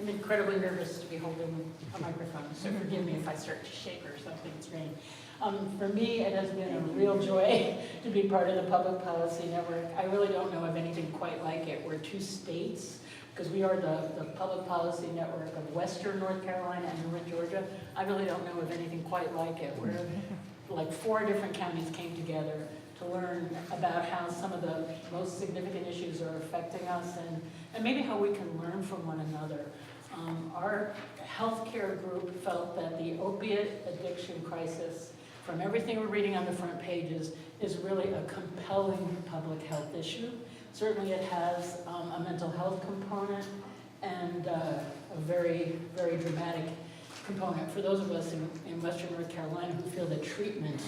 I'm incredibly nervous to be holding a microphone, so forgive me if I start to shake or something strange. For me, it has been a real joy to be part of the Public Policy Network. I really don't know of anything quite like it. We're 2 states, because we are the Public Policy Network of Western North Carolina and North Georgia. I really don't know of anything quite like it, where like 4 different counties came together to learn about how some of the most significant issues are affecting us and maybe how we can learn from one another. Our healthcare group felt that the opiate addiction crisis, from everything we're reading on the front pages, is really a compelling public health issue. Certainly it has a mental health component and a very, very dramatic component for those of us in Western North Carolina who feel that treatment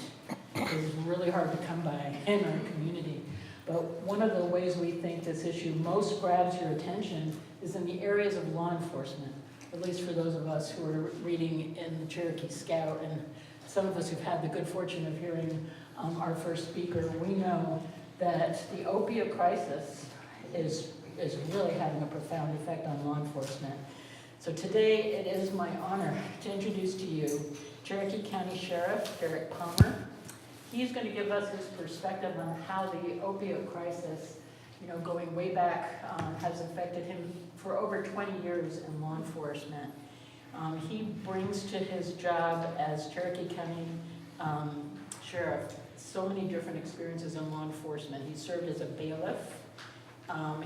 is really hard to come by in our community. But one of the ways we think this issue most grabs your attention is in the areas of law enforcement, at least for those of us who are reading in the Cherokee Scout, and some of us who've had the good fortune of hearing our first speaker. We know that the opiate crisis is really having a profound effect on law enforcement. So today it is my honor to introduce to you Cherokee County Sheriff Derrick Palmer. He's going to give us his perspective on how the opiate crisis, going way back, has affected him for over 20 years in law enforcement. He brings to his job as Cherokee County Sheriff so many different experiences in law enforcement. He served as a bailiff.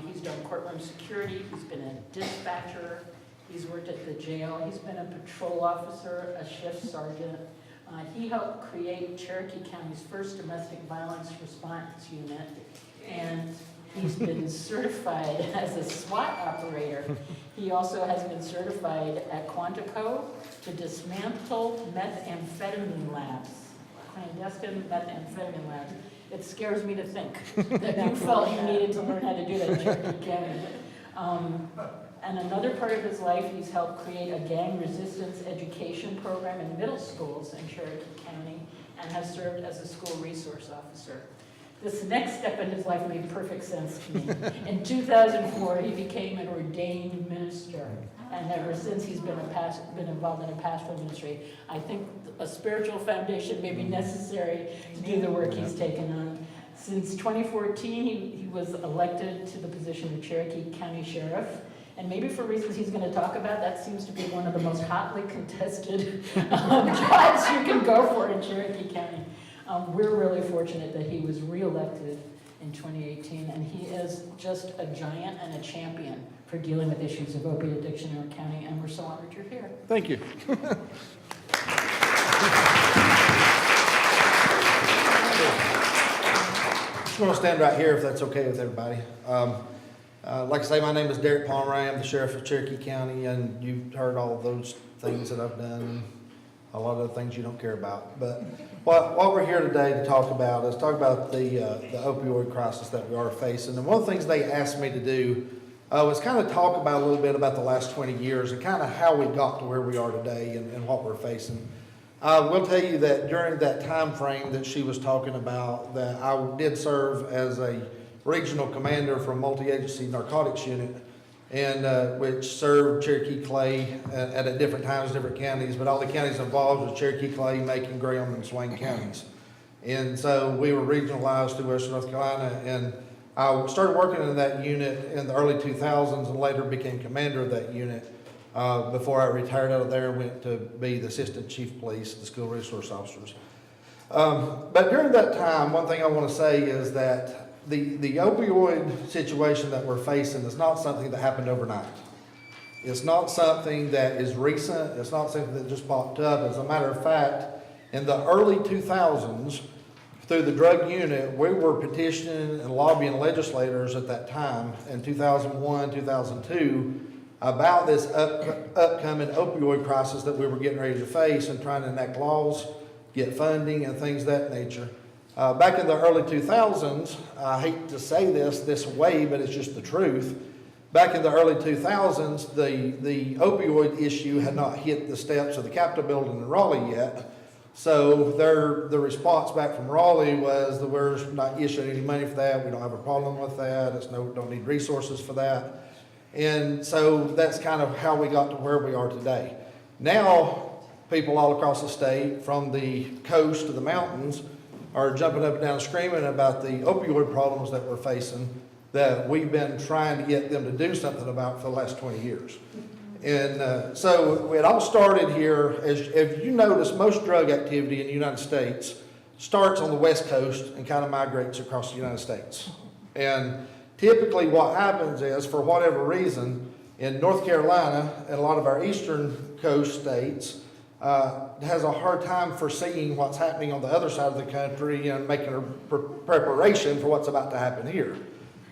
He's done courtroom security. He's been a dispatcher. He's worked at the jail. He's been a patrol officer, a shift sergeant. He helped create Cherokee County's first domestic violence response unit, and he's been certified as a SWAT operator. He also has been certified at Quantico to dismantle methamphetamine labs, clandestine methamphetamine labs. It scares me to think that you felt you needed to learn how to do that in Cherokee County. And another part of his life, he's helped create a gang resistance education program in middle schools in Cherokee County and has served as a school resource officer. This next step in his life made perfect sense to me. In 2004, he became an ordained minister, and ever since he's been involved in a pastoral ministry. I think a spiritual foundation may be necessary to do the work he's taken on. Since 2014, he was elected to the position of Cherokee County Sheriff. And maybe for reasons he's going to talk about, that seems to be one of the most hotly contested jobs you can go for in Cherokee County. We're really fortunate that he was reelected in 2018, and he is just a giant and a champion for dealing with issues of opiate addiction in our county, and we're so honored you're here. Thank you. Just want to stand right here if that's okay with everybody. Like I say, my name is Derrick Palmer. I am the Sheriff of Cherokee County, and you've heard all of those things that I've done, a lot of the things you don't care about. But what we're here today to talk about is the opioid crisis that we are facing. And one of the things they asked me to do was kind of talk about a little bit about the last 20 years and kind of how we got to where we are today and what we're facing. I will tell you that during that time frame that she was talking about, that I did serve as a regional commander for a multi-agency narcotics unit, and which served Cherokee Clay at different times, different counties, but all the counties involved was Cherokee, Clay, Macon, Graham, and Swain counties. And so we were regionalized to Western North Carolina, and I started working in that unit in the early 2000s and later became commander of that unit before I retired out of there and went to be the assistant chief of police, the school resource officers. But during that time, one thing I want to say is that the opioid situation that we're facing is not something that happened overnight. It's not something that is recent. It's not something that just popped up. As a matter of fact, in the early 2000s, through the drug unit, we were petitioning and lobbying legislators at that time in 2001, 2002 about this upcoming opioid crisis that we were getting ready to face and trying to enact laws, get funding, and things of that nature. Back in the early 2000s, I hate to say this way, but it's just the truth. Back in the early 2000s, the opioid issue had not hit the steps of the Capitol building in Raleigh yet. So the response back from Raleigh was that we're not issuing any money for that. We don't have a problem with that. Don't need resources for that. And so that's kind of how we got to where we are today. Now, people all across the state, from the coast to the mountains, are jumping up and down screaming about the opioid problems that we're facing, that we've been trying to get them to do something about for the last 20 years. And so it all started here. As you notice, most drug activity in the United States starts on the West Coast and kind of migrates across the United States. And typically what happens is, for whatever reason, in North Carolina and a lot of our eastern coast states, has a hard time foreseeing what's happening on the other side of the country and making a preparation for what's about to happen here.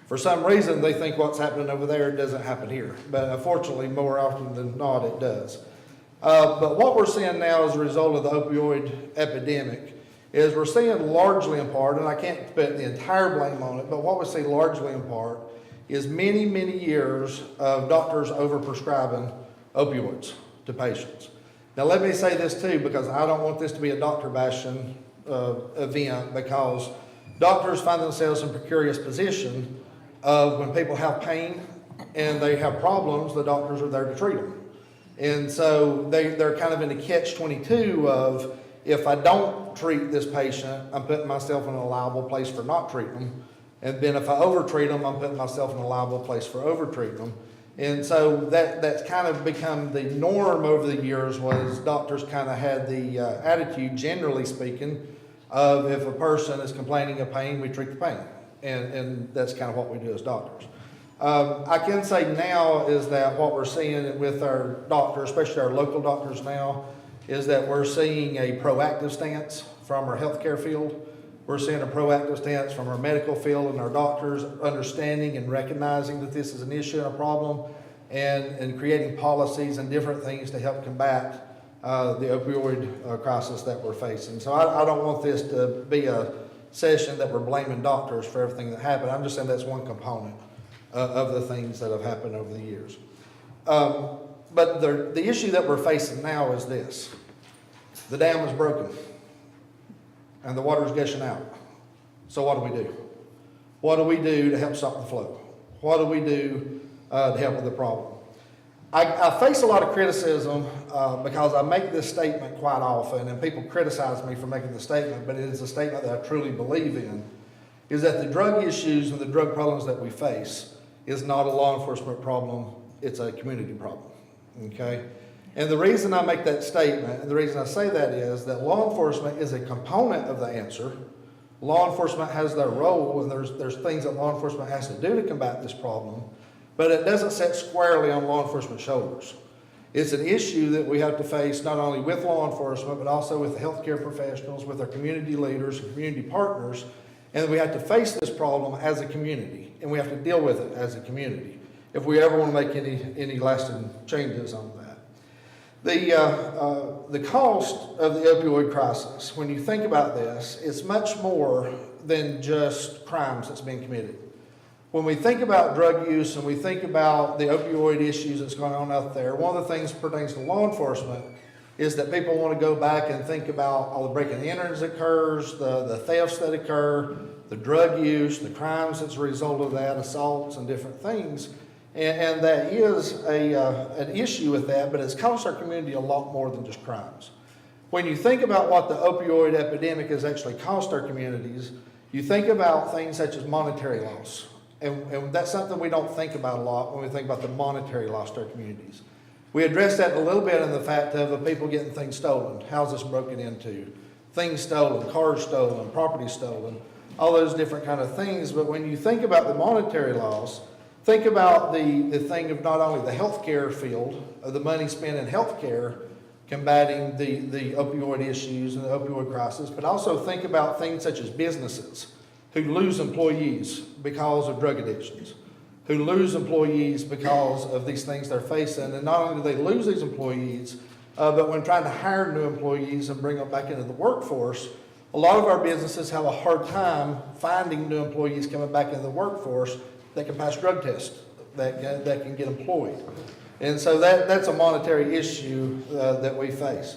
For some reason, they think what's happening over there doesn't happen here. But unfortunately, more often than not, it does. But what we're seeing now as a result of the opioid epidemic is we're seeing largely in part, and I can't put the entire blame on it, but what we see largely in part is many, many years of doctors overprescribing opioids to patients. Now, let me say this too, because I don't want this to be a doctor bashing event, because doctors find themselves in a precarious position of when people have pain and they have problems, the doctors are there to treat them. And so they're kind of in a catch-22 of, if I don't treat this patient, I'm putting myself in a liable place for not treating them. And then if I overtreat them, I'm putting myself in a liable place for overtreating them. And so that's kind of become the norm over the years, was doctors kind of had the attitude, generally speaking, of if a person is complaining of pain, we treat the pain. And that's kind of what we do as doctors. I can say now is that what we're seeing with our doctors, especially our local doctors now, is that we're seeing a proactive stance from our healthcare field. We're seeing a proactive stance from our medical field and our doctors understanding and recognizing that this is an issue and a problem, and creating policies and different things to help combat the opioid crisis that we're facing. So I don't want this to be a session that we're blaming doctors for everything that happened. I'm just saying that's one component of the things that have happened over the years. But the issue that we're facing now is this. The dam is broken and the water's gushing out. So what do? What do we do to help stop the flow? What do we do to help with the problem? I face a lot of criticism because I make this statement quite often, and people criticize me for making the statement, but it is a statement that I truly believe in, is that the drug issues and the drug problems that we face is not a law enforcement problem, it's a community problem, okay? And the reason I make that statement, and the reason I say that, is that law enforcement is a component of the answer. Law enforcement has their role, and there's things that law enforcement has to do to combat this problem, but it doesn't sit squarely on law enforcement's shoulders. It's an issue that we have to face not only with law enforcement, but also with the healthcare professionals, with our community leaders and community partners, and we have to face this problem as a community, and we have to deal with it as a community if we ever want to make any lasting changes on that. The cost of the opioid crisis, when you think about this, is much more than just crimes that's being committed. When we think about drug use and we think about the opioid issues that's going on out there, one of the things that pertains to law enforcement is that people want to go back and think about all the breaking and enters that occurs, the thefts that occur, the drug use, the crimes as a result of that, assaults and different things. And that is an issue with that, but it's cost our community a lot more than just crimes. When you think about what the opioid epidemic has actually cost our communities, you think about things such as monetary loss. And that's something we don't think about a lot when we think about the monetary loss to our communities. We addressed that a little bit in the fact of people getting things stolen, houses broken into, things stolen, cars stolen, property stolen, all those different kind of things. But when you think about the monetary loss, think about the thing of not only the healthcare field, of the money spent in healthcare combating the opioid issues and the opioid crisis, but also think about things such as businesses who lose employees because of drug addictions, who lose employees because of these things they're facing. And not only do they lose these employees, but when trying to hire new employees and bring them back into the workforce, a lot of our businesses have a hard time finding new employees coming back into the workforce that can pass drug tests, that can get employed. And so that's a monetary issue that we face.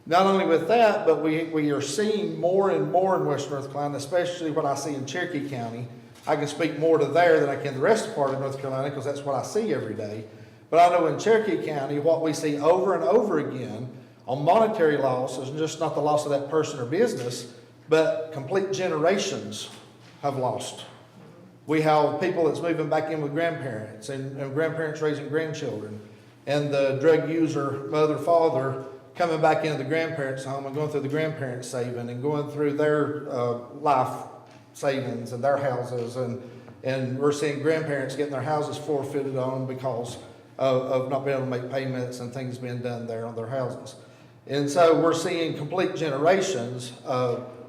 Not only with that, but we are seeing more and more in Western North Carolina, especially what I see in Cherokee County, I can speak more to there than I can the rest of the part of North Carolina because that's what I see every day. But I know in Cherokee County, what we see over and over again on monetary loss is just not the loss of that person or business, but complete generations have lost. We have people that's moving back in with grandparents and grandparents raising grandchildren, and the drug user, mother, father, coming back into the grandparents' home and going through the grandparents' saving and going through their life savings and their houses, and we're seeing grandparents getting their houses forfeited on because of not being able to make payments and things being done there on their houses. And so we're seeing complete generations.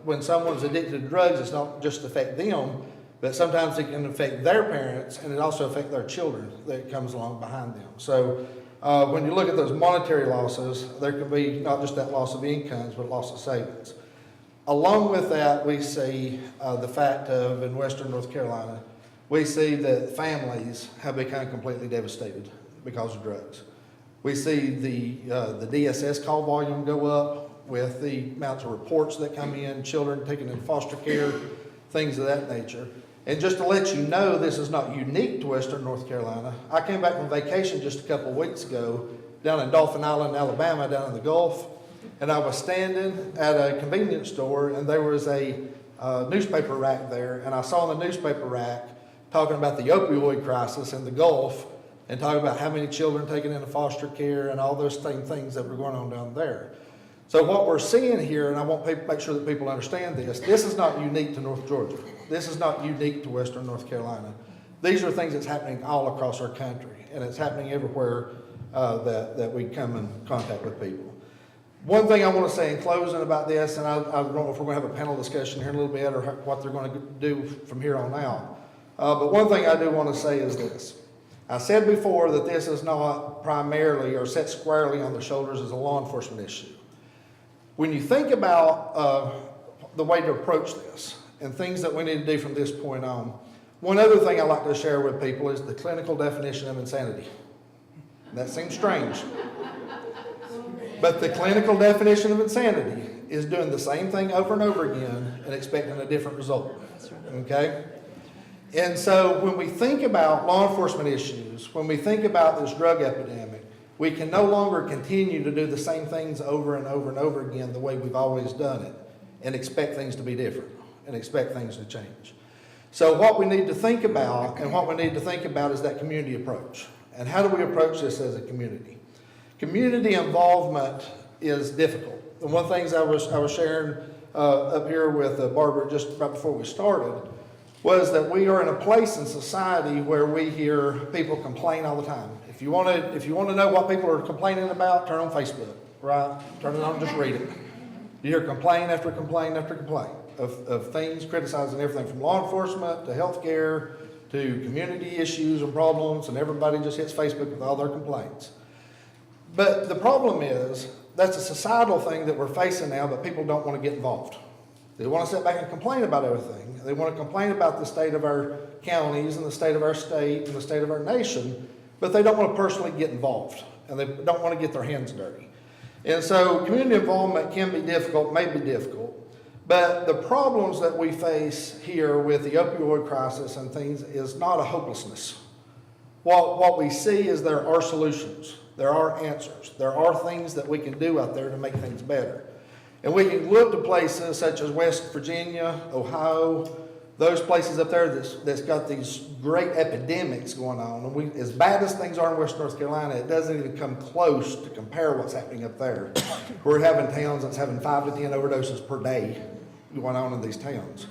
When someone's addicted to drugs, it's not just affect them, but sometimes it can affect their parents, and it also affects their children that comes along behind them. So when you look at those monetary losses, there can be not just that loss of incomes, but loss of savings. Along with that, we see the fact of, in Western North Carolina, we see that families have become completely devastated because of drugs. We see the DSS call volume go up with the amounts of reports that come in, children taken in foster care, things of that nature. And just to let you know, this is not unique to Western North Carolina. I came back from vacation just a couple of weeks ago down in Dauphin Island, Alabama, down in the Gulf, and I was standing at a convenience store, and there was a newspaper rack there, and I saw in the newspaper rack talking about the opioid crisis in the Gulf, and talking about how many children taken into foster care and all those same things that were going on down there. So what we're seeing here, and I want to make sure that people understand this is not unique to North Georgia. This is not unique to Western North Carolina. These are things that's happening all across our country, and it's happening everywhere that we come in contact with people. One thing I want to say in closing about this, and I don't know if we're going to have a panel discussion here in a little bit or what they're going to do from here on out, but one thing I do want to say is this. I said before that this is not primarily or set squarely on the shoulders as a law enforcement issue. When you think about the way to approach this and things that we need to do from this point on, one other thing I like to share with people is the clinical definition of insanity. That seems strange. But the clinical definition of insanity is doing the same thing over and over again and expecting a different result. Okay? And so when we think about law enforcement issues, when we think about this drug epidemic, we can no longer continue to do the same things over and over and over again the way we've always done it and expect things to be different and expect things to change. So what we need to think about is that community approach. And how do we approach this as a community? Community involvement is difficult. And one of the things I was sharing up here with Barbara just right before we started was that we are in a place in society where we hear people complain all the time. If you want to know what people are complaining about, turn on Facebook, right? Turn it on, just read it. You hear complaint after complaint after complaint of things, criticizing everything from law enforcement to healthcare to community issues and problems, and everybody just hits Facebook with all their complaints. But the problem is, that's a societal thing that we're facing now, but people don't want to get involved. They want to sit back and complain about everything. They want to complain about the state of our counties and the state of our state and the state of our nation, but they don't want to personally get involved, and they don't want to get their hands dirty. And so community involvement can be difficult, may be difficult, but the problems that we face here with the opioid crisis and things is not a hopelessness. What we see is there are solutions. There are answers. There are things that we can do out there to make things better. And we can look to places such as West Virginia, Ohio, those places up there that's got these great epidemics going on. And as bad as things are in West North Carolina, it doesn't even come close to compare what's happening up there. We're having towns that's having 5 to 10 overdoses per day going on in these towns.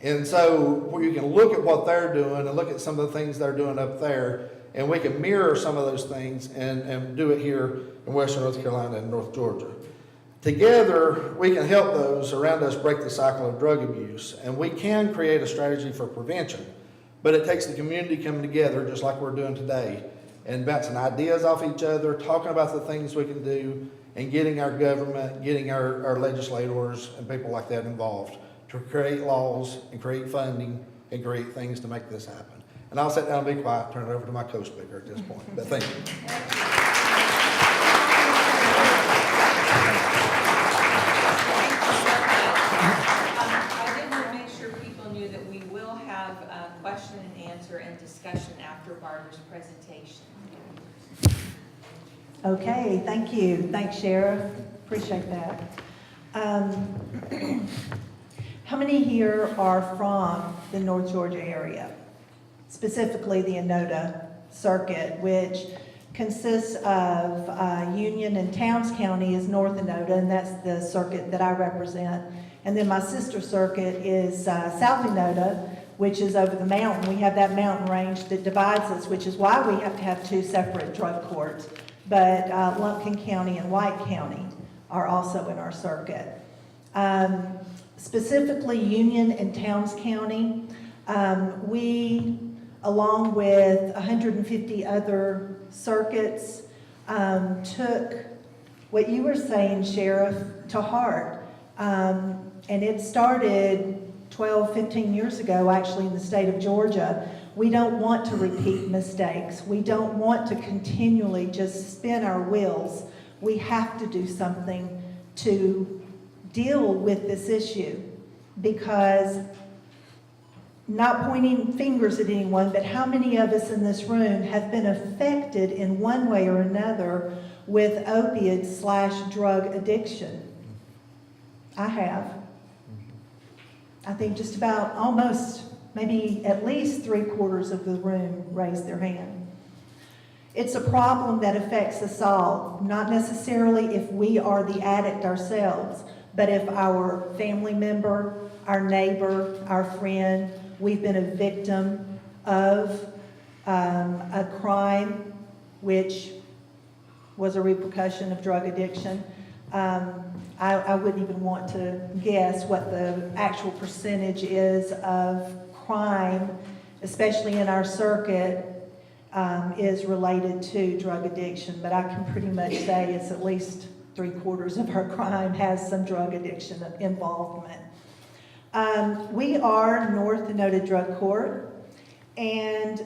And so you can look at what they're doing and look at some of the things they're doing up there, and we can mirror some of those things and do it here in Western North Carolina and North Georgia. Together, we can help those around us break the cycle of drug abuse, and we can create a strategy for prevention. But it takes the community coming together, just like we're doing today, and bouncing ideas off each other, talking about the things we can do, and getting our government, getting our legislators and people like that involved to create laws and create funding and create things to make this happen. And I'll sit down and be quiet, turn it over to my co-speaker at this point. But thank you. I did want to make sure people knew that we will have question and answer and discussion after Barbara's presentation. Okay, thank you. Thanks, Sheriff. Appreciate that. How many here are from the North Georgia area? Specifically the Enotah Circuit, which consists of Union and Towns County is North Enotah, and that's the circuit that I represent. And then my sister circuit is South Enotah, which is over the mountain. We have that mountain range that divides us, which is why we have to have two separate drug courts. But Lumpkin County and White County are also in our circuit. Specifically, Union and Towns County, we, along with 150 other circuits, took what you were saying, Sheriff, to heart. And it started 12, 15 years ago, actually, in the state of Georgia. We don't want to repeat mistakes. We don't want to continually just spin our wheels. We have to do something to deal with this issue, because, not pointing fingers at anyone, but how many of us in this room have been affected in one way or another with opiate/drug addiction? I have. I think just about almost, maybe at least 3/4 of the room raised their hand. It's a problem that affects us all, not necessarily if we are the addict ourselves, but if our family member, our neighbor, our friend, we've been a victim of a crime which was a repercussion of drug addiction. I wouldn't even want to guess what the actual percentage is of crime, especially in our circuit, is related to drug addiction, but I can pretty much say it's at least 3/4 of our crime has some drug addiction involvement. We are North Enotah Drug Court, and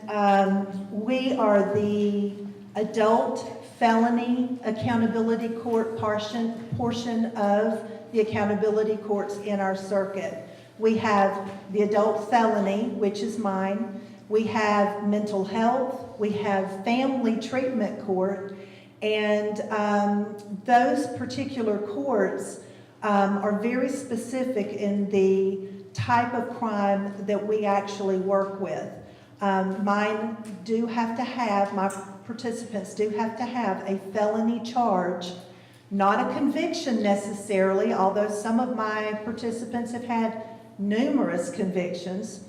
we are the adult felony accountability court portion of the accountability courts in our circuit. We have the adult felony, which is mine. We have mental health. We have family treatment court. And those particular courts are very specific in the type of crime that we actually work with. Mine do have to have, my participants do have to have a felony charge, not a conviction necessarily, although some of my participants have had numerous convictions.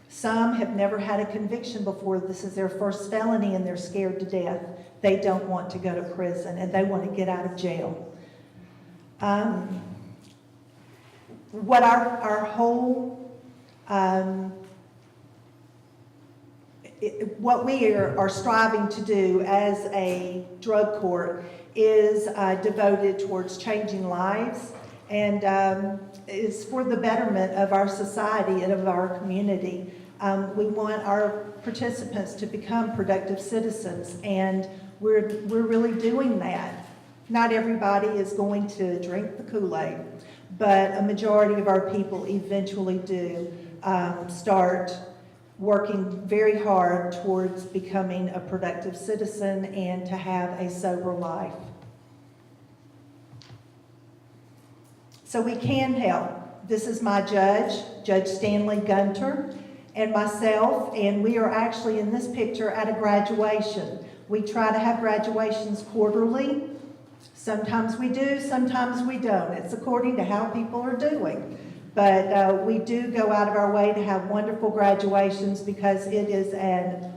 Some have never had a conviction before. This is their first felony and they're scared to death. They don't want to go to prison and they want to get out of jail. What our whole, what we are striving to do as a drug court is devoted towards changing lives, and is for the betterment of our society and of our community. We want our participants to become productive citizens, and we're really doing that. Not everybody is going to drink the Kool-Aid, but a majority of our people eventually do start working very hard towards becoming a productive citizen and to have a sober life. So we can help. This is my judge, Judge Stanley Gunter, and myself, and we are actually in this picture at a graduation. We try to have graduations quarterly. Sometimes we do, sometimes we don't. It's according to how people are doing. But we do go out of our way to have wonderful graduations because it is an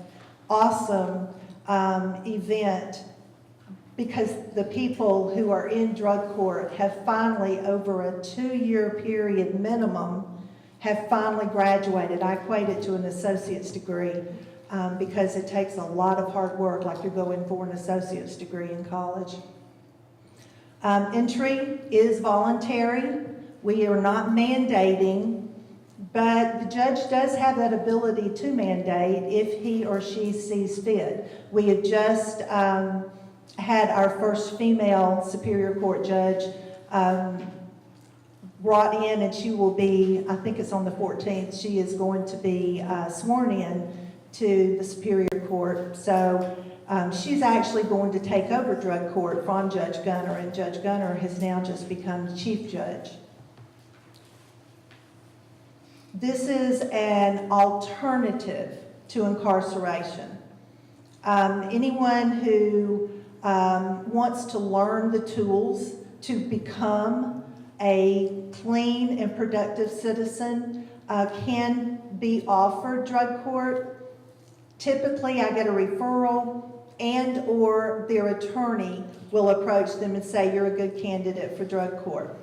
awesome event, because the people who are in drug court have finally, over a 2-year period minimum, have finally graduated. I equate it to an associate's degree because it takes a lot of hard work, like you're going for an associate's degree in college. Entry is voluntary. We are not mandating, but the judge does have that ability to mandate if he or she sees fit. We have just had our first female Superior Court judge brought in, and she will be, I think it's on the 14th, she is going to be sworn in to the Superior Court. So she's actually going to take over drug court from Judge Gunner, and Judge Gunner has now just become chief judge. This is an alternative to incarceration. Anyone who wants to learn the tools to become a clean and productive citizen can be offered drug court. Typically, I get a referral, and or their attorney will approach them and say, you're a good candidate for drug court.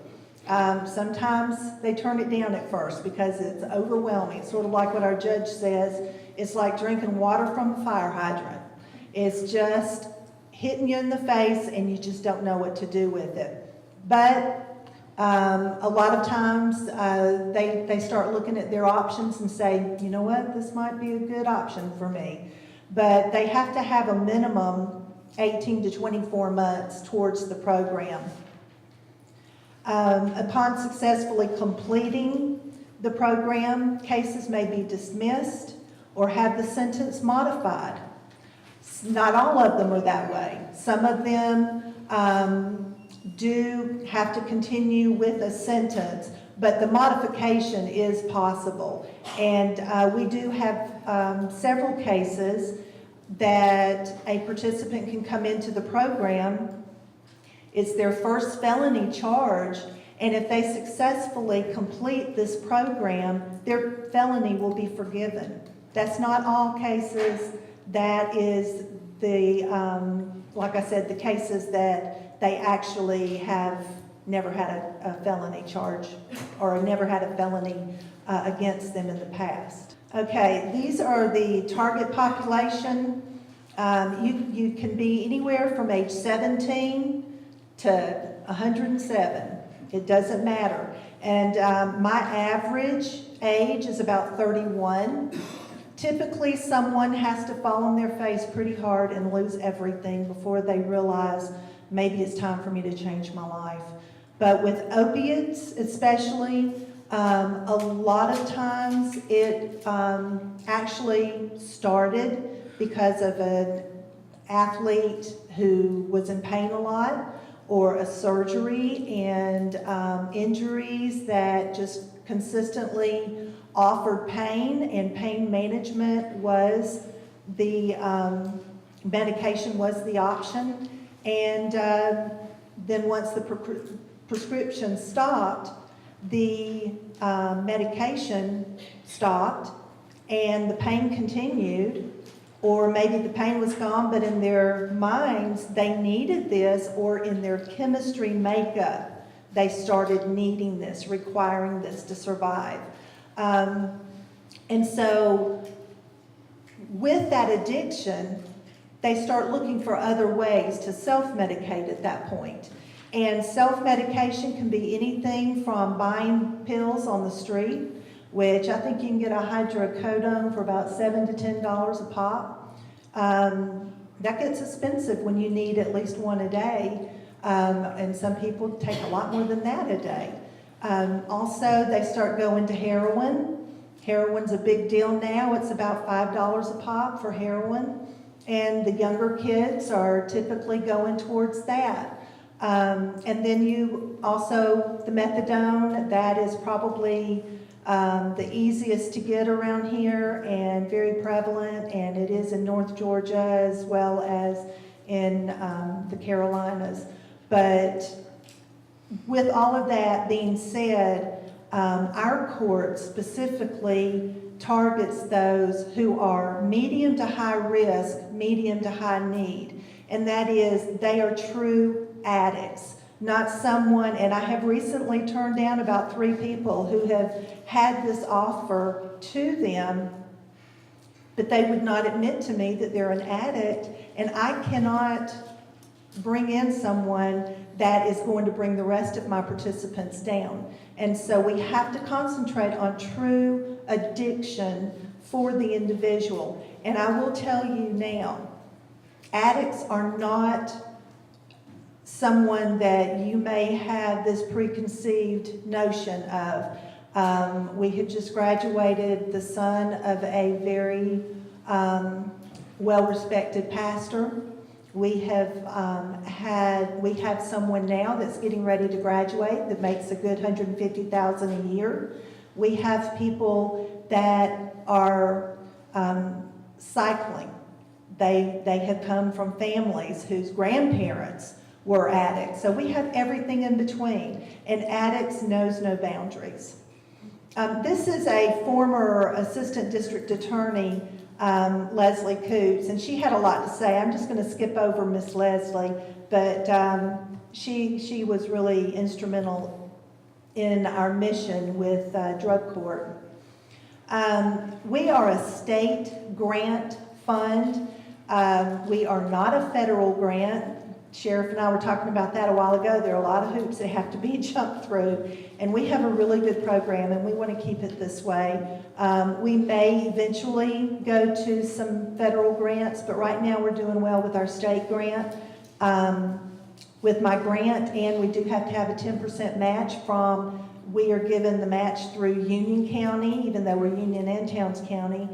Sometimes they turn it down at first because it's overwhelming. It's sort of like what our judge says, it's like drinking water from a fire hydrant. It's just hitting you in the face and you just don't know what to do with it. But a lot of times they start looking at their options and say, you know what, this might be a good option for me. But they have to have a minimum 18 to 24 months towards the program. Upon successfully completing the program, cases may be dismissed or have the sentence modified. Not all of them are that way. Some of them do have to continue with a sentence, but the modification is possible. And we do have several cases that a participant can come into the program. It's their first felony charge, and if they successfully complete this program, their felony will be forgiven. That's not all cases. That is the, like I said, the cases that they actually have never had a felony charge or never had a felony against them in the past. Okay, these are the target population. You can be anywhere from age 17 to 107. It doesn't matter. And my average age is about 31. Typically, someone has to fall on their face pretty hard and lose everything before they realize maybe it's time for me to change my life. But with opiates especially, a lot of times it actually started because of an athlete who was in pain a lot, or a surgery and injuries that just consistently offered pain, and pain management was the medication was the option. And then once the prescription stopped, the medication stopped and the pain continued. Or maybe the pain was gone, but in their minds, they needed this, or in their chemistry makeup, they started needing this, requiring this to survive. And so with that addiction, they start looking for other ways to self-medicate at that point. And self-medication can be anything from buying pills on the street, which I think you can get a hydrocodone for about $7 to $10 a pop. That gets expensive when you need at least one a day, and some people take a lot more than that a day. Also, they start going to heroin. Heroin's a big deal now. It's about $5 a pop for heroin, and the younger kids are typically going towards that. And then you also, the methadone, that is probably the easiest to get around here and very prevalent, and it is in North Georgia as well as in the Carolinas. But with all of that being said, our court specifically targets those who are medium to high risk, medium to high need, and that is they are true addicts. Not someone, and I have recently turned down about 3 people who have had this offer to them, but they would not admit to me that they're an addict, and I cannot bring in someone that is going to bring the rest of my participants down. And so we have to concentrate on true addiction for the individual. And I will tell you now, addicts are not someone that you may have this preconceived notion of. We had just graduated the son of a very well-respected pastor. We have someone now that's getting ready to graduate that makes a good $150,000 a year. We have people that are cycling. They have come from families whose grandparents were addicts. So we have everything in between, and addicts knows no boundaries. This is a former assistant district attorney, Leslie Coots, and she had a lot to say. I'm just going to skip over Miss Leslie, but she was really instrumental in our mission with drug court. We are a state grant fund. We are not a federal grant. Sheriff and I were talking about that a while ago. There are a lot of hoops that have to be jumped through, and we have a really good program, and we want to keep it this way. We may eventually go to some federal grants, but right now we're doing well with our state grant. With my grant, and we do have to have a 10% match we are given the match through Union County, even though we're Union and Towns County.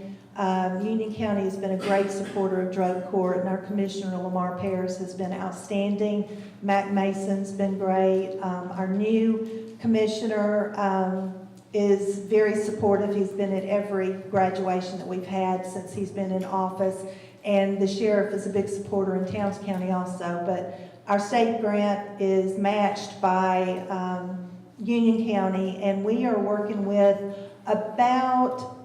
Union County has been a great supporter of drug court, and our commissioner, Lamar Paris, has been outstanding. Mac Mason's been great. Our new commissioner is very supportive. He's been at every graduation that we've had since he's been in office. And the sheriff is a big supporter in Towns County also. But our state grant is matched by Union County, and we are working with about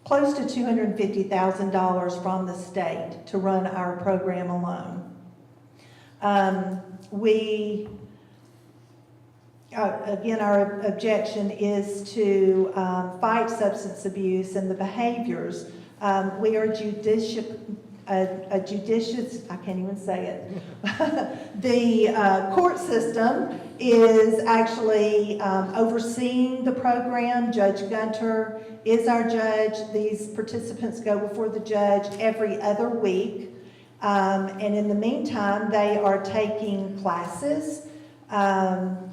close to $250,000 from the state to run our program alone. Again, our objection is to fight substance abuse and the behaviors. We are a judicious, I can't even say it. The court system is actually overseeing the program. Judge Gunter is our judge. These participants go before the judge every other week. And in the meantime, they are taking classes, and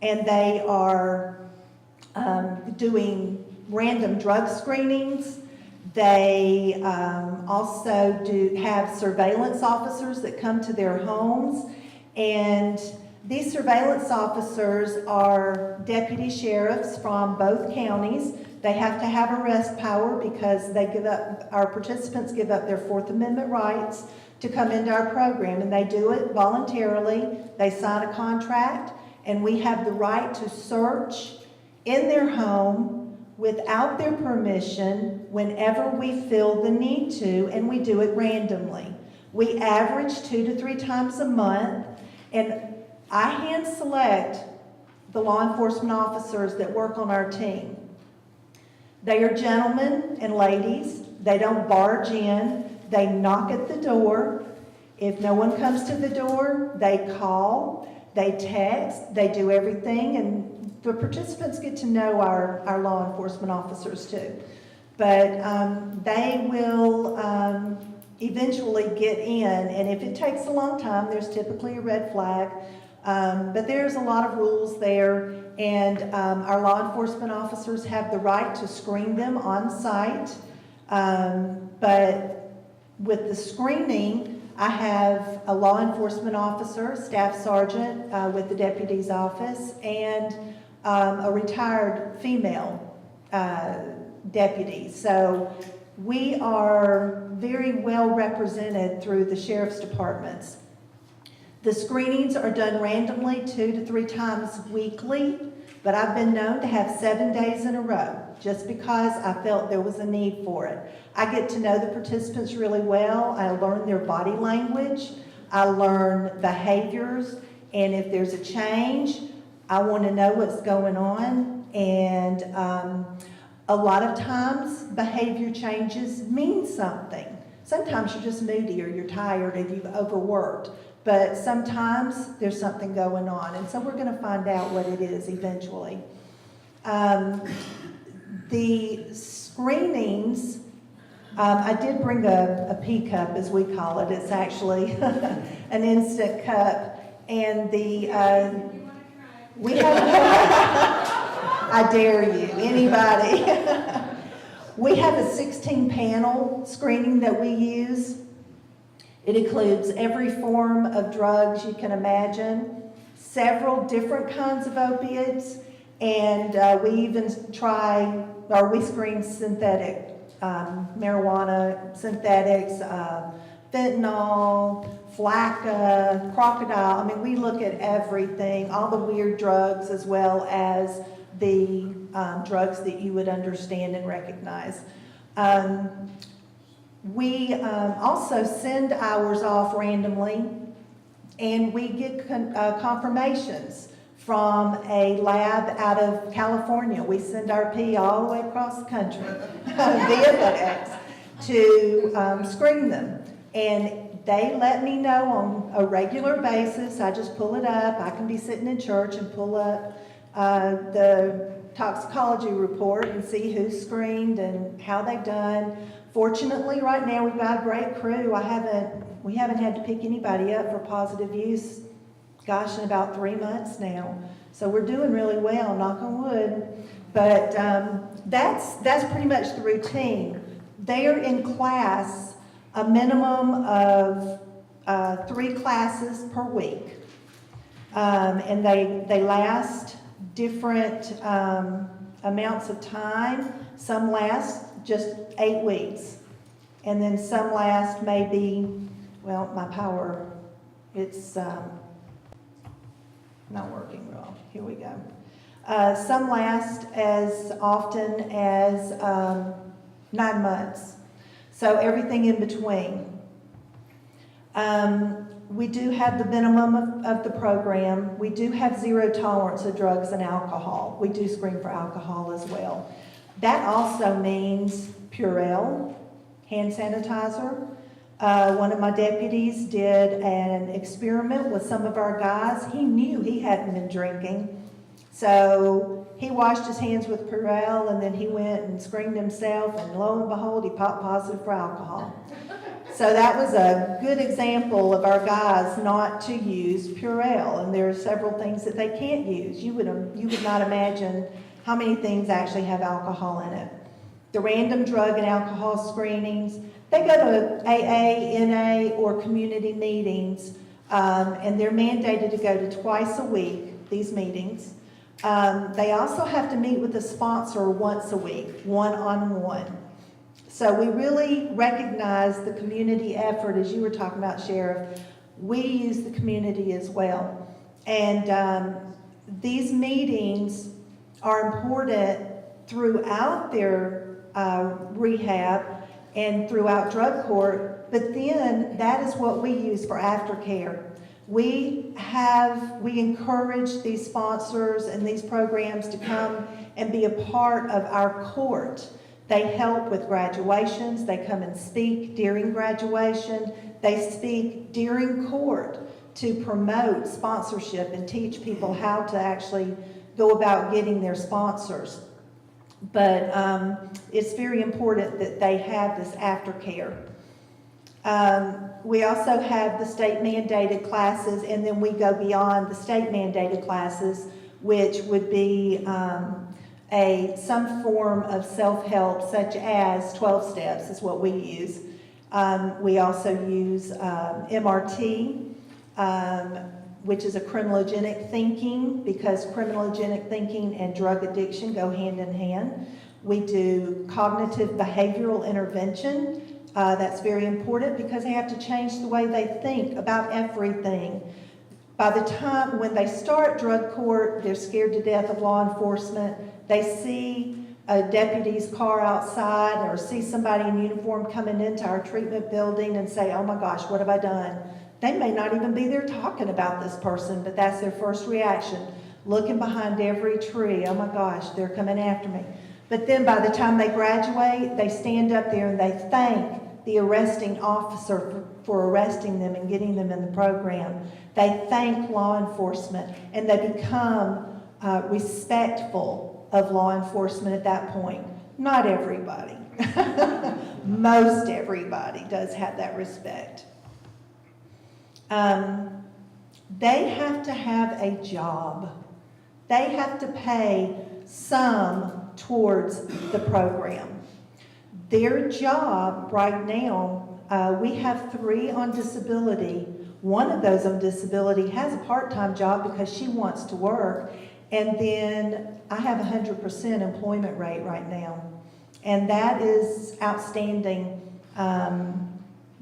they are doing random drug screenings. They also do have surveillance officers that come to their homes, and these surveillance officers are deputy sheriffs from both counties. They have to have arrest power because our participants give up their Fourth Amendment rights to come into our program, and they do it voluntarily. They sign a contract, and we have the right to search in their home without their permission whenever we feel the need to, and we do it randomly. We average 2 to 3 times a month, and I hand select the law enforcement officers that work on our team. They are gentlemen and ladies. They don't barge in. They knock at the door. If no one comes to the door, they call, they text, they do everything, and the participants get to know our law enforcement officers too. But they will eventually get in, and if it takes a long time, there's typically a red flag. But there's a lot of rules there, and our law enforcement officers have the right to screen them on site. But with the screening, I have a law enforcement officer, staff sergeant with the deputy's office, and a retired female deputy. So we are very well represented through the sheriff's departments. The screenings are done randomly 2 to 3 times weekly, but I've been known to have 7 days in a row just because I felt there was a need for it. I get to know the participants really well. I learn their body language. I learn behaviors, and if there's a change, I want to know what's going on. And a lot of times behavior changes mean something. Sometimes you're just moody, or you're tired, or you've overworked. But sometimes there's something going on, and so we're going to find out what it is eventually. The screenings I did bring a pea cup, as we call it. It's actually an instant cup. And we have, I dare you, anybody. We have a 16-panel screening that we use. It includes every form of drugs you can imagine, several different kinds of opiates, and we even we screen synthetic marijuana, synthetics, fentanyl, flakka, crocodile. I mean, we look at everything, all the weird drugs as well as the drugs that you would understand and recognize. We also send ours off randomly, and we get confirmations from a lab out of California. We send our pee all the way across the country via FedEx to screen them. And they let me know on a regular basis. I just pull it up. I can be sitting in church and pull up the toxicology report and see who's screened and how they've done. Fortunately, right now we've got a great crew. We haven't had to pick anybody up for positive use, gosh, in about 3 months now. So we're doing really well, knock on wood. But that's pretty much the routine. They are in class a minimum of 3 classes per week. And they last different amounts of time. Some last just 8 weeks. And then some last maybe, well, my power, it's not working well. Here we go. Some last as often as 9 months. So everything in between. We do have the minimum of the program. We do have zero tolerance of drugs and alcohol. We do screen for alcohol as well. That also means Purell, hand sanitizer. One of my deputies did an experiment with some of our guys. He knew he hadn't been drinking. So he washed his hands with Purell, and then he went and screened himself, and lo and behold, he popped positive for alcohol. So that was a good example of our guys not to use Purell, and there are several things that they can't use. You would not imagine how many things actually have alcohol in it. The random drug and alcohol screenings, they go to AA, NA, or community meetings, and they're mandated to go to twice a week, these meetings. They also have to meet with a sponsor once a week, one-on-one. So we really recognize the community effort, as you were talking about, Sheriff. We use the community as well. And these meetings are important throughout their rehab and throughout drug court, but then that is what we use for aftercare. We encourage these sponsors and these programs to come and be a part of our court. They help with graduations. They come and speak during graduation. They speak during court to promote sponsorship and teach people how to actually go about getting their sponsors. But it's very important that they have this aftercare. We also have the state mandated classes, and then we go beyond the state mandated classes, which would be some form of self-help, such as 12 steps is what we use. We also use MRT, which is a criminogenic thinking, because criminogenic thinking and drug addiction go hand in hand. We do cognitive behavioral intervention. That's very important because they have to change the way they think about everything. By the time when they start drug court, they're scared to death of law enforcement. They see a deputy's car outside or see somebody in uniform coming into our treatment building and say, oh my gosh, what have I done? They may not even be there talking about this person, but that's their first reaction. Looking behind every tree, oh my gosh, they're coming after me. But then by the time they graduate, they stand up there and they thank the arresting officer for arresting them and getting them in the program. They thank law enforcement, and they become respectful of law enforcement at that point. Not everybody, Most everybody does have that respect. They have to have a job. They have to pay some towards the program. Their job right now, we have 3 on disability. One of those on disability has a part-time job because she wants to work. And then I have 100% employment rate right now. And that is outstanding.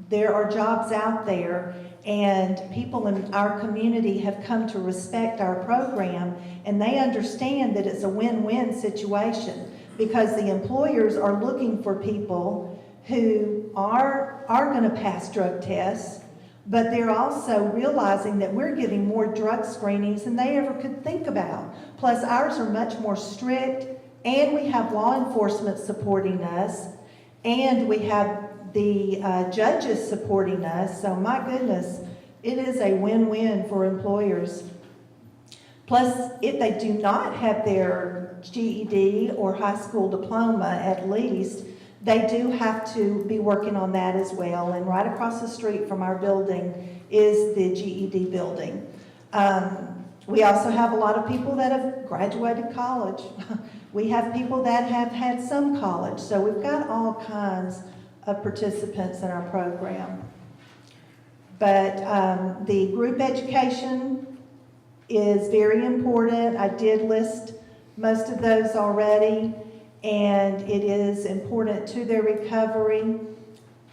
There are jobs out there, and people in our community have come to respect our program, and they understand that it's a win-win situation because the employers are looking for people who are going to pass drug tests, but they're also realizing that we're giving more drug screenings than they ever could think about. Plus, ours are much more strict, and we have law enforcement supporting us, and we have the judges supporting us. So my goodness, it is a win-win for employers. Plus, if they do not have their GED or high school diploma at least, they do have to be working on that as well. And right across the street from our building is the GED building. We also have a lot of people that have graduated college. We have people that have had some college. So we've got all kinds of participants in our program. But the group education is very important. I did list most of those already, and it is important to their recovery.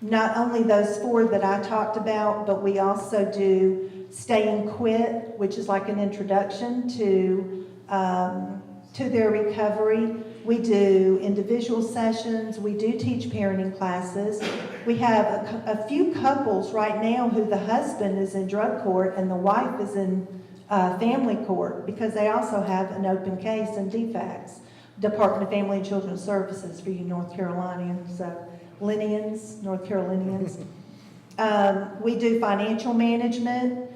Not only those 4 that I talked about, but we also do Stay and Quit, which is like an introduction to their recovery. We do individual sessions. We do teach parenting classes. We have a few couples right now who the husband is in drug court and the wife is in family court because they also have an open case in DFACS, Department of Family and Children's Services for you North Carolinians, North Carolinians. We do financial management.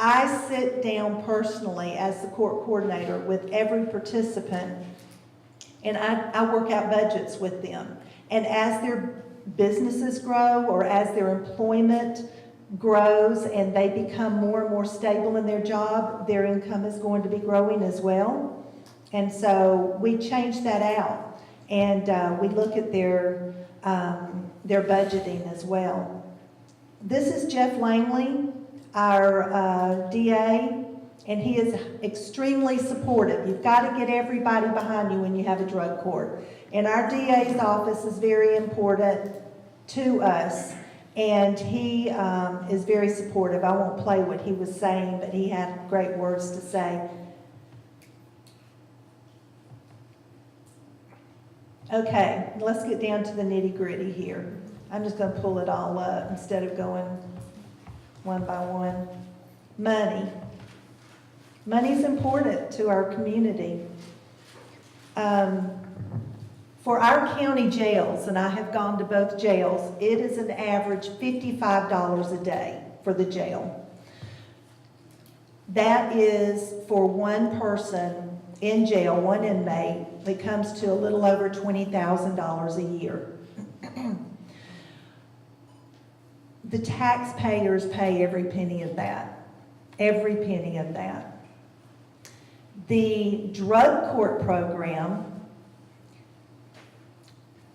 I sit down personally as the court coordinator with every participant, and I work out budgets with them. And as their businesses grow or as their employment grows and they become more and more stable in their job, their income is going to be growing as well. And so we change that out, and we look at their budgeting as well. This is Jeff Langley, our DA, and he is extremely supportive. You've got to get everybody behind you when you have a drug court. And our DA's office is very important to us, and he is very supportive. I won't play what he was saying, but he had great words to say. Okay, let's get down to the nitty-gritty here. I'm just going to pull it all up instead of going one by one. Money. Money's important to our community. For our county jails, and I have gone to both jails, it is an average $55 a day for the jail. That is for one person in jail, one inmate, it comes to a little over $20,000 a year. The taxpayers pay every penny of that. Every penny of that. The drug court program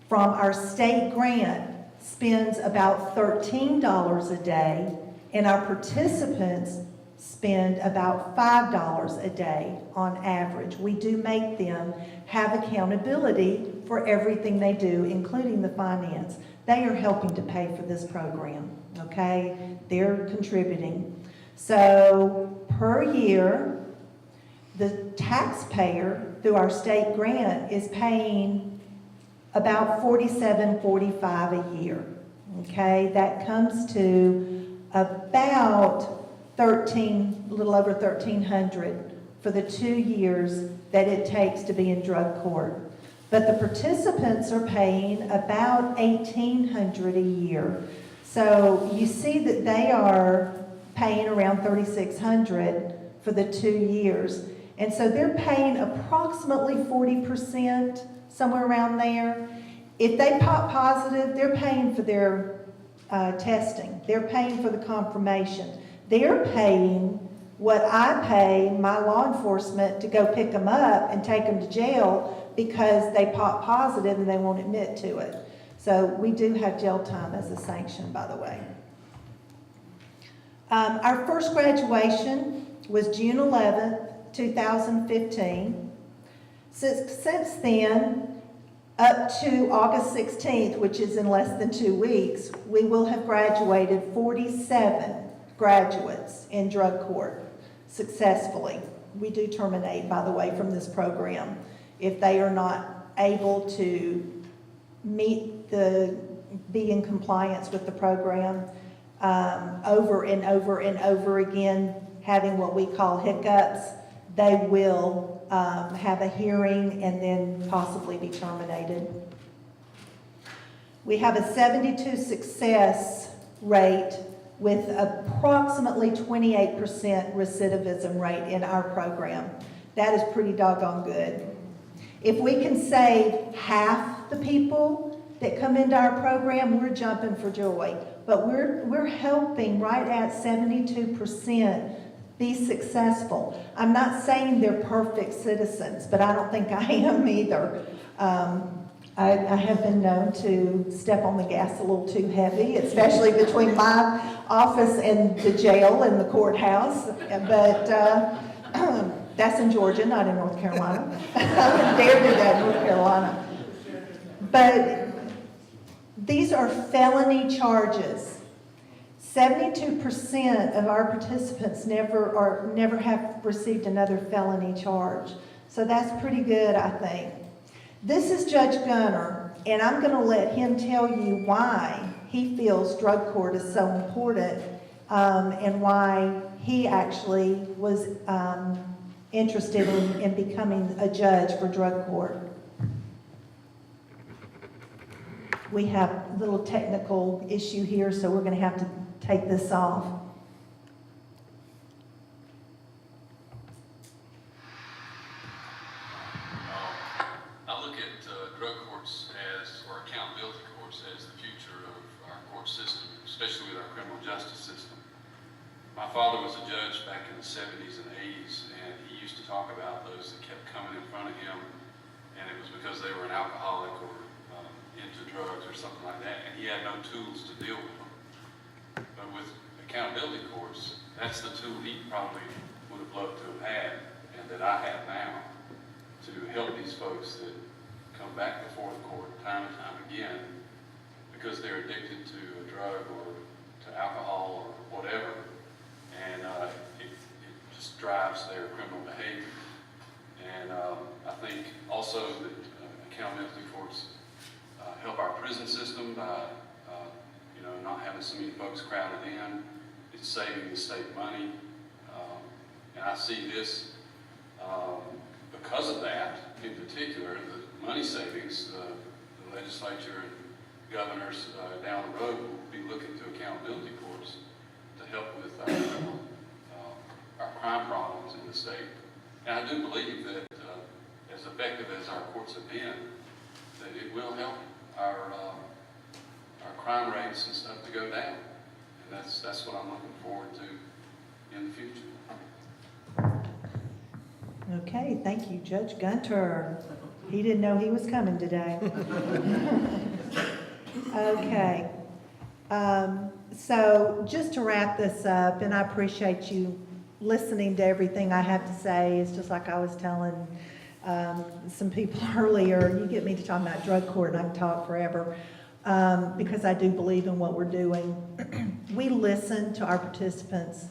from our state grant spends about $13 a day, and our participants spend about $5 a day on average. We do make them have accountability for everything they do, including the finance. They are helping to pay for this program, okay? They're contributing. So per year, the taxpayer through our state grant is paying about $47.45 a year, okay? That comes to about a little over $1,300 for the 2 years that it takes to be in drug court. But the participants are paying about $1,800 a year. So you see that they are paying around $3,600 for the 2 years. And so they're paying approximately 40%, somewhere around there. If they pop positive, they're paying for their testing. They're paying for the confirmation. They're paying what I pay my law enforcement to go pick them up and take them to jail because they pop positive and they won't admit to it. So we do have jail time as a sanction, by the way. Our first graduation was June 11th, 2015. Since then, up to August 16th, which is in less than 2 weeks, we will have graduated 47 graduates in drug court successfully. We do terminate, by the way, from this program if they are not able to be in compliance with the program over and over and over again, having what we call hiccups. They will have a hearing and then possibly be terminated. We have a 72 success rate with approximately 28% recidivism rate in our program. That is pretty doggone good. If we can save half the people that come into our program, we're jumping for joy. But we're helping right at 72% be successful. I'm not saying they're perfect citizens, but I don't think I am either. I have been known to step on the gas a little too heavy, especially between my office and the jail and the courthouse. But that's in Georgia, not in North Carolina. I wouldn't dare do that in North Carolina. But these are felony charges. 72% of our participants never have received another felony charge. So that's pretty good, I think. This is Judge Gunner, and I'm going to let him tell you why he feels drug court is so important and why he actually was interested in becoming a judge for drug court. We have a little technical issue here, so we're going to have to take this off. I look at drug courts or accountability courts as the future of our court system, especially with our criminal justice system. My father was a judge back in the 70s and 80s, and he used to talk about those that kept coming in front of him, and it was because they were an alcoholic or into drugs or something like that, and he had no tools to deal with them. But with accountability courts, that's the tool he probably would have loved to have had, and that I have now, to help these folks that come back before the court time and time again because they're addicted to a drug or to alcohol or whatever, and it just drives their criminal behavior. And I think also that accountability courts help our prison system by not having so many folks crowded in. It's saving the state money, and I see this because of that in particular. The money savings, the legislature and governors down the road will be looking to accountability courts to help with our crime problems in the state. And I do believe that as effective as our courts have been, that it will help our crime rates and stuff to go down. And that's what I'm looking forward to in the future. Okay, thank you, Judge Gunter. He didn't know he was coming today. Okay. So just to wrap this up, and I appreciate you listening to everything I have to say. It's just like I was telling some people earlier, you get me to talk about drug court and I can talk forever because I do believe in what we're doing. We listen to our participants.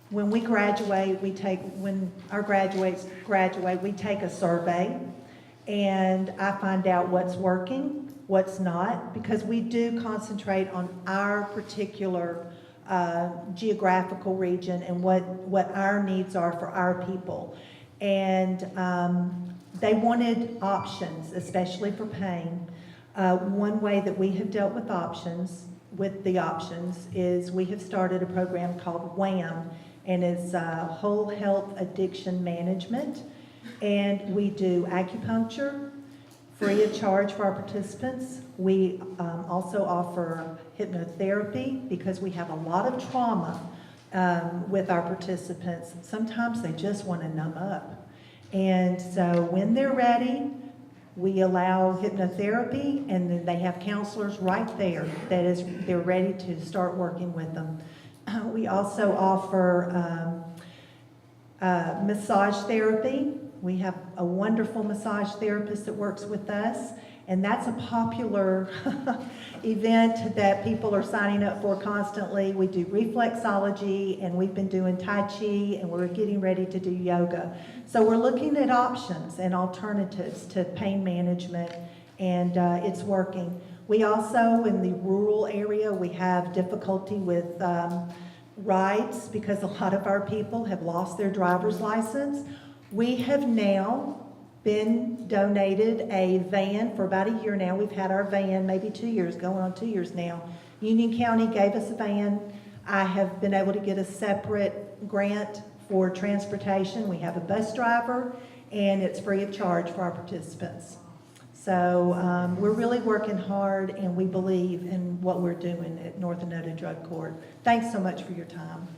When we graduate, when our graduates graduate, we take a survey and I find out what's working, what's not, because we do concentrate on our particular geographical region and what our needs are for our people. And they wanted options, especially for pain. One way that we have dealt with the options is we have started a program called WHAM, and it's Whole Health Addiction Management. And we do acupuncture free of charge for our participants. We also offer hypnotherapy because we have a lot of trauma with our participants. Sometimes they just want to numb up. And so when they're ready, we allow hypnotherapy, and then they have counselors right there they're ready to start working with them. We also offer massage therapy. We have a wonderful massage therapist that works with us, and that's a popular event that people are signing up for constantly. We do reflexology, and we've been doing Tai Chi, and we're getting ready to do yoga. So we're looking at options and alternatives to pain management, and it's working. We also, in the rural area, we have difficulty with rides because a lot of our people have lost their driver's license. We have now been donated a van for about a year now. We've had our van maybe 2 years, going on 2 years now. Union County gave us a van. I have been able to get a separate grant for transportation. We have a bus driver, and it's free of charge for our participants. So we're really working hard, and we believe in what we're doing at North Enotah Drug Court. Thanks so much for your time.